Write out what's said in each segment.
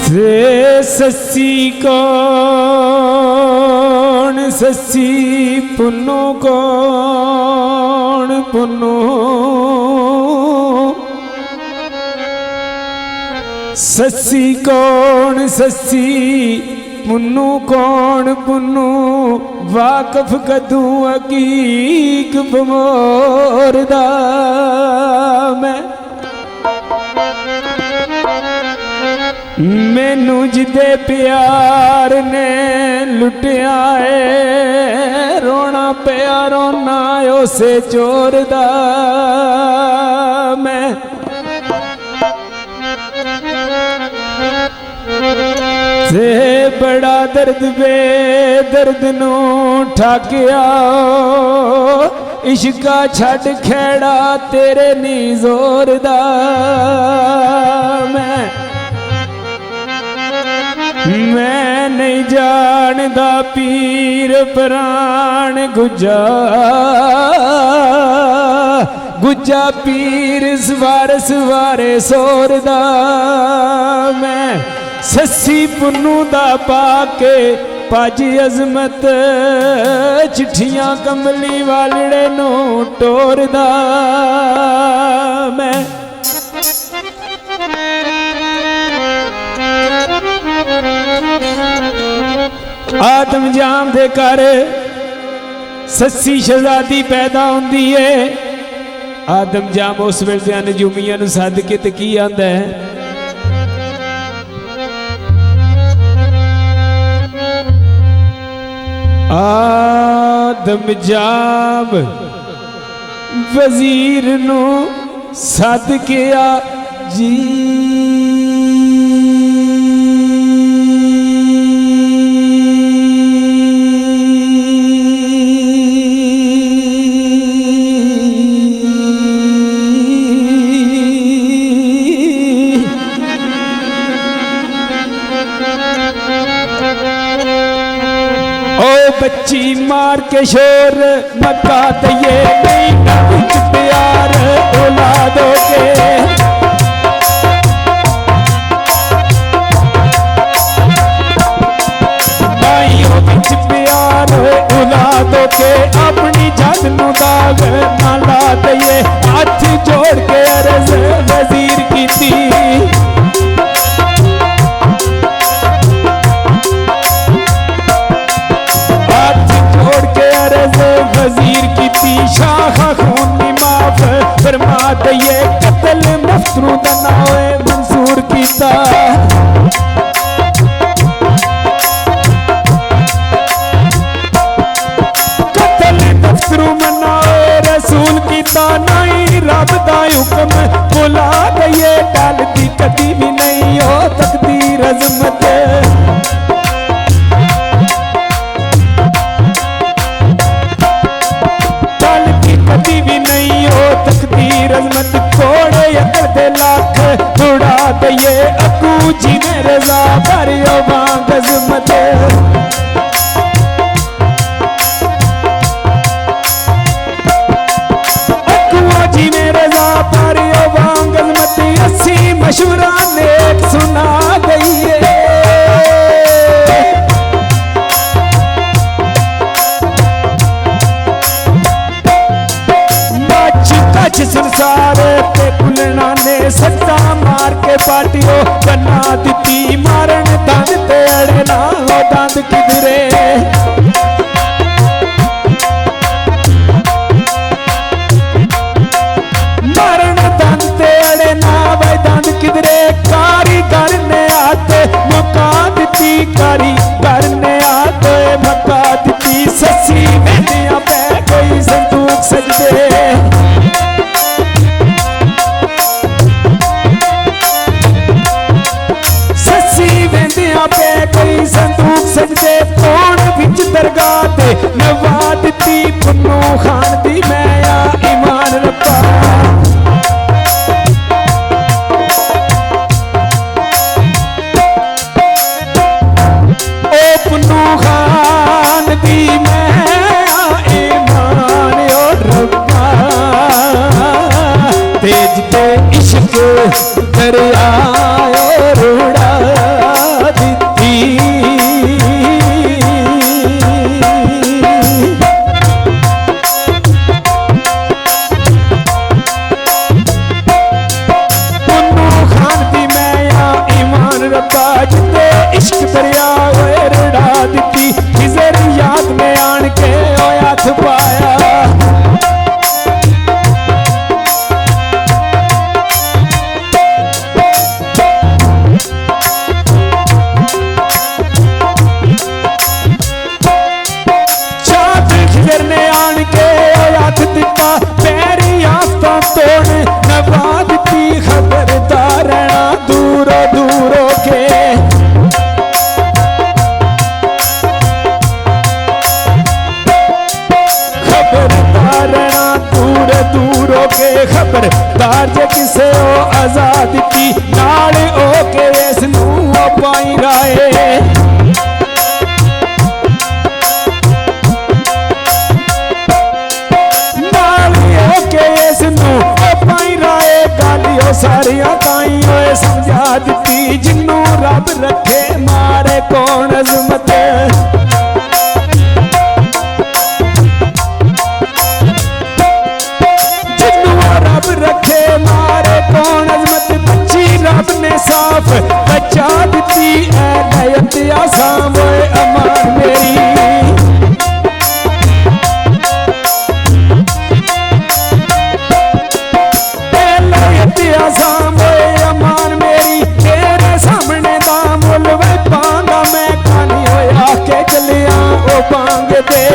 रे सस्सी कौन सस्सी पुन्नो कौन पुन्नो सस्सी कौन सस्सी पुन्नू कौन पुन्नू वाकफ कदू हकीक बमोरदा मैं मैनू जिदे प्यार ने लुटिया है रोना पिया रोना उसे चोर दा मैं से बड़ा दर्द बे दर्द नू ठाकिया इश्का छड़ खेड़ा तेरे नी जोर दा मैं नहीं जानदा पीर प्राण गुजा गुजा पीर सवार सवारे सोरदा मैं सस्सी पुन्नू दा पाके पाजी अजमत चिट्ठियां कमली वालड़े नू टोरदा मैं आदम जाम दे घर सस्सी शहजादी पैदा होंदी है। आदम जाम उस वेले नजूमियां नूं सद के ते की आंदा है आदम जाम वजीर नूं सद के आ जी बच्ची मार के शोर मक्का दिए नहीं कुछ प्यार औलादों के भाइयों बिच प्यार औलादों के अपनी जान नू दाग ना ला दिए हाथ जोड़ के अर्ज वजीर की थी वजीर की शाखा खून माफ फरमा दिए कतल मफरू दनाए मंसूर कीता कतल मफरू मनाए रसूल कीता नहीं रब दा हुक्म बुला दिए टलदी कदी भी नहीं हो तकदीर अजमत भी नहीं हो तकदीर अजमत कोड़े अकड़ दे लाख उड़ा दिए अकू जी ने रजा भरियो बांग अजमत अकू जी ने रजा भरियो बांग अजमत अस्सी मशवरा ने सुना गई है संसार पे कुलना ने सट्टा मार के पाटियो बना दी मारन दंद ते अड़ना हो दंद किधरे मारन दंद ते अड़ना भाई दंद किधरे कारीगर ने आते मुका दी कारीगर ने आते मुका दी सस्सी मेलियां पे कोई संदूक सजदे संदूक सजदे कौन बिच दरगाह ते नवाद दी पुन्नू खान दी मैं आ ईमान रब्बा ओ पुन्नू खान दी मैं आ ईमान ओ रब्बा तेज ते इश्क दरिया रूड़ा इश्क दरिया ओए रड़ा दिती खिजर याद में आन के ओए हथ पाया पैरी आस्था तोड़ नवा दी खबरदार रहना दूरों दूरों के खबरदार रहना दूर दूरों के खबरदार जे किसे ओ आजाद की नाल ओ के इस नूं पाई राए सारिया ताई ओए समझा दी जिन्नू रब रखे मारे कौन अजमत जिन्नू रब रखे मारे कौन अजमत बच्ची रब ने साफ बचा दी नयत आसाम ओए अमान मेरी अमान मेरी तेरे सामने दा मुल वे पांगा मैं खानी होया के चलिया ओ पांग दे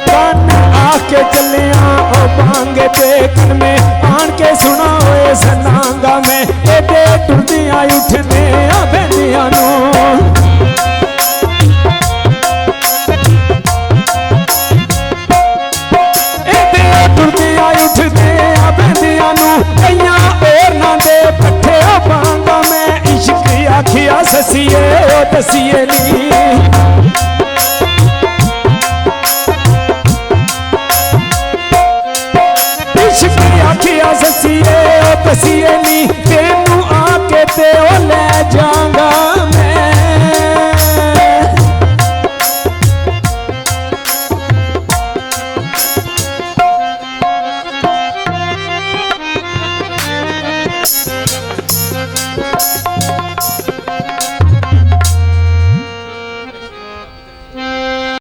कान आके चलिया ओ पांग दे कन में आन के सुना होए सनांगा मैं एडे टुरदियां उठने आ बेंदियां नू आखिया ससिए ओ दसिए नी